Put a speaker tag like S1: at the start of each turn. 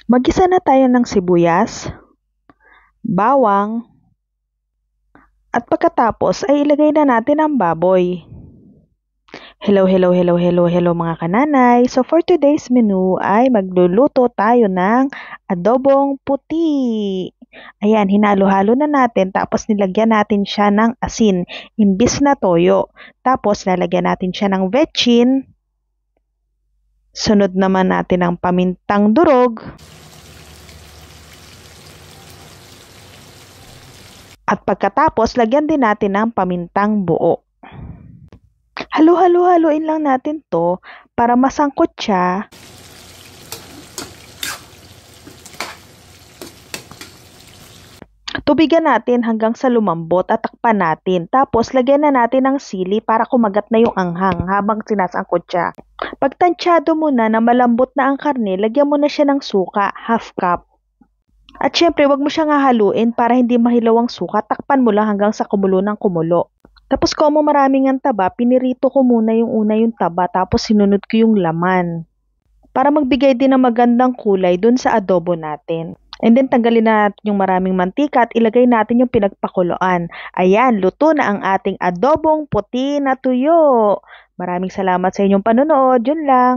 S1: Magisa na tayo ng sibuyas, bawang, at pagkatapos ay ilagay na natin ang baboy. Hello mga kananay. So for today's menu ay magluluto tayo ng adobong puti. Ayan, hinalo-halo na natin tapos nilagyan natin siya ng asin imbis na toyo. Tapos lalagyan natin siya ng vetchin. Sunod naman natin ang pamintang durog. At pagkatapos, lagyan din natin ng pamintang buo. Halo-halo-haloin lang natin to para masangkot siya. Tubigan natin hanggang sa lumambot at takpan natin. Tapos, lagyan na natin ng sili para kumagat na yung anghang habang sinasangkot siya. Pag tansyado mo na malambot na ang karne, lagyan mo na siya ng suka, half cup. At syempre, wag mo siyang hahaluin para hindi mahilaw ang suka. Takpan mo lang hanggang sa kumulo ng kumulo. Tapos kung maraming ang taba, pinirito ko muna yung taba tapos sinunod ko yung laman. Para magbigay din ng magandang kulay dun sa adobo natin. And then tanggalin na natin yung maraming mantika at ilagay natin yung pinagpakuluan. Ayan, luto na ang ating adobong puti na tuyo. Maraming salamat sa inyong panonood. Yun lang.